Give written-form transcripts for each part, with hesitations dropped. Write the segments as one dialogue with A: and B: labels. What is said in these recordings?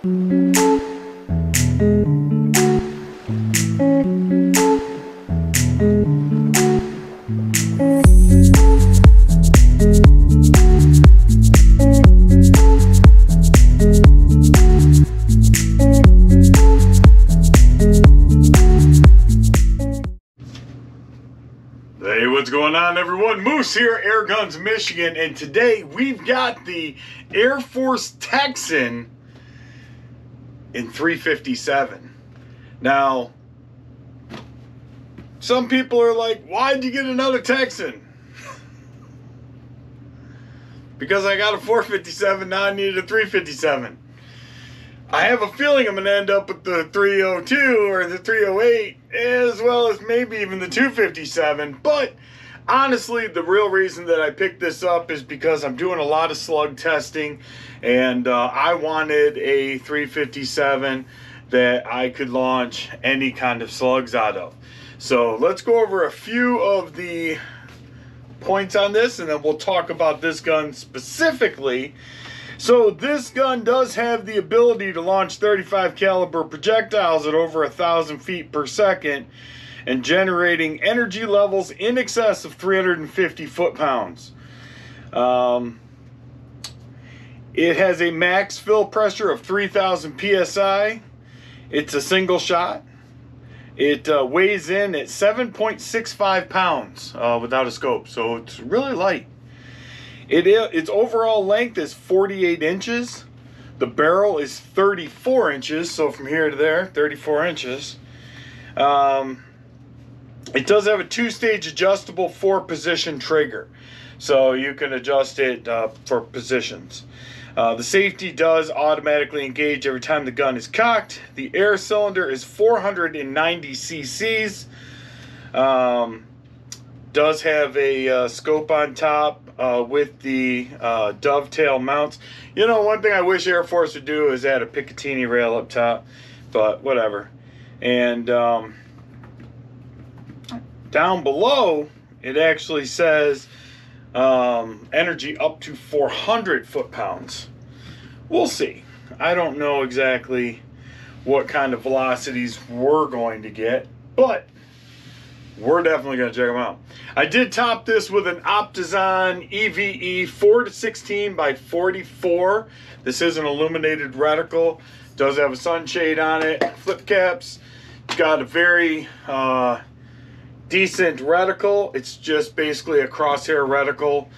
A: Hey, what's going on, everyone? Moose here, Air Guns Michigan, and today we've got the Air Force Texan in 357. Now, some people are like, why'd you get another Texan? Because I got a 457, now I needed a 357. I have a feeling I'm going to end up with the 302 or the 308, as well as maybe even the 257. But honestly, the real reason that I picked this up is because I'm doing a lot of slug testing, and I wanted a 357 that I could launch any kind of slugs out of. So let's go over a few of the points on this, and then we'll talk about this gun specifically. So this gun does have the ability to launch 35 caliber projectiles at over 1,000 feet per second and generating energy levels in excess of 350 foot-pounds. It has a max fill pressure of 3,000 PSI. It's a single shot. It weighs in at 7.65 pounds without a scope, so it's really light. Its overall length is 48 inches. The barrel is 34 inches, so from here to there, 34 inches. It does have a two-stage adjustable 4-position trigger, so you can adjust it for positions. The safety does automatically engage every time the gun is cocked. The air cylinder is 490 cc's. Does have a scope on top with the dovetail mounts. You know, one thing I wish Air Force would do is add a Picatinny rail up top, but whatever. And down below, it actually says energy up to 400 foot-pounds. We'll see. I don't know exactly what kind of velocities we're going to get, but we're definitely going to check them out. I did top this with an Optizon EVE 4-16 by 44. This is an illuminated reticle. Does have a sunshade on it, flip caps. It's got a very decent reticle. It's just basically a crosshair reticle.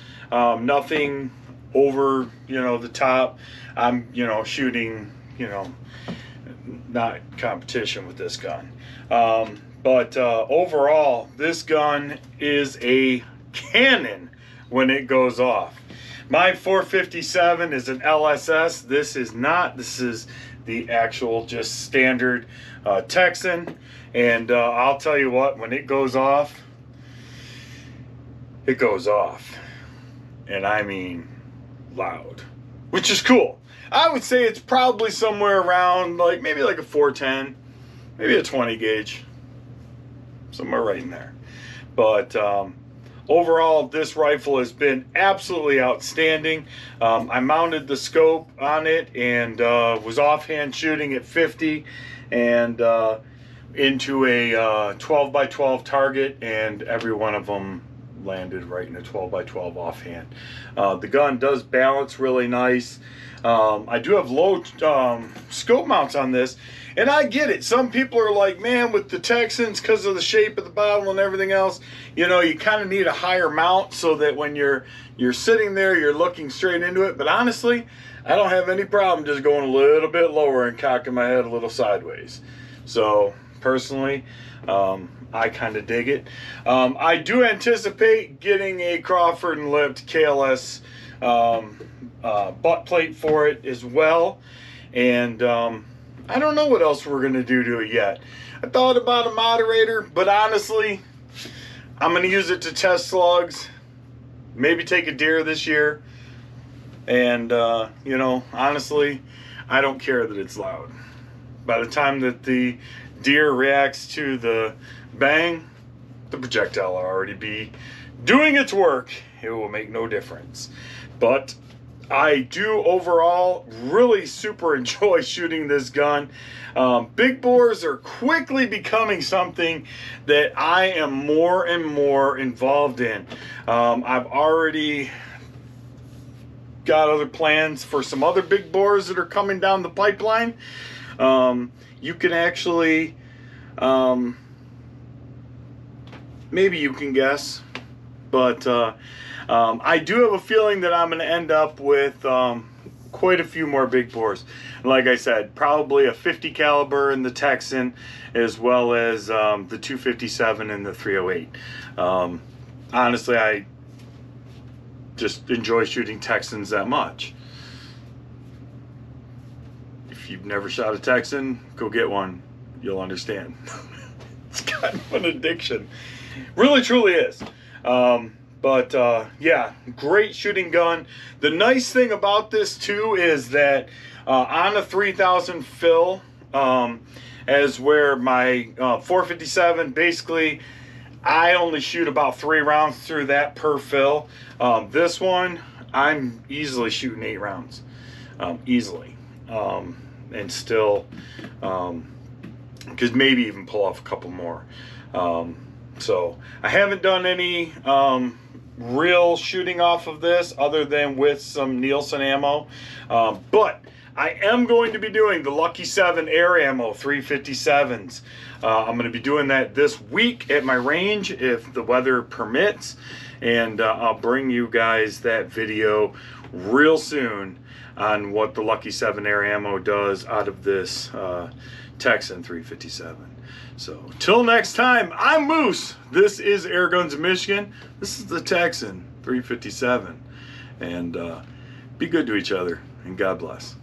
A: Nothing over, the top. I'm, shooting, not competition with this gun. But overall, this gun is a cannon when it goes off. My 457 is an LSS. This is not. This is the actual just standard Texan. And I'll tell you what, when it goes off, it goes off. And I mean loud, which is cool. I would say it's probably somewhere around maybe like a 410, maybe a 20 gauge. Somewhere right in there. But overall, this rifle has been absolutely outstanding. I mounted the scope on it and was offhand shooting at 50 and into a 12 by 12 target, and every one of them landed right in a 12 by 12 offhand. The gun does balance really nice. I do have low scope mounts on this, and I get it. Some people are like, man, with the Texans, because of the shape of the bottle and everything else, you kind of need a higher mount so that when you're sitting there, you're looking straight into it. But honestly, I don't have any problem just going a little bit lower and cocking my head a little sideways. So personally, I kind of dig it. I do anticipate getting a Crawford and Lipped KLS butt plate for it as well. And I don't know what else we're going to do to it yet. I thought about a moderator, but honestly, I'm going to use it to test slugs, maybe take a deer this year. And, honestly, I don't care that it's loud. By the time that the deer reacts to the bang, the projectile will already be doing its work. It will make no difference. But I do overall really super enjoy shooting this gun. Big bores are quickly becoming something that I am more and more involved in. I've already got other plans for some other big bores that are coming down the pipeline. You can actually, maybe you can guess, but I do have a feeling that I'm going to end up with quite a few more big bores. Like I said, probably a 50 caliber in the Texan, as well as the 257 and the 308. Honestly, I just enjoy shooting Texans that much. If you've never shot a Texan, go get one. You'll understand. It's kind of an addiction. Really, truly is. Yeah, great shooting gun. The nice thing about this too is that on a 3000 fill, as where my 457, basically I only shoot about 3 rounds through that per fill. This one, I'm easily shooting 8 rounds, easily, and still could maybe even pull off a couple more. So I haven't done any real shooting off of this other than with some Nielsen ammo, but I am going to be doing the Lucky 7 air ammo 357s. I'm going to be doing that this week at my range if the weather permits, and I'll bring you guys that video real soon on what the Lucky 7 air ammo does out of this Texan 357. So till next time, I'm Moose. This is Air Guns of Michigan. This is the Texan 357, and be good to each other, and God bless.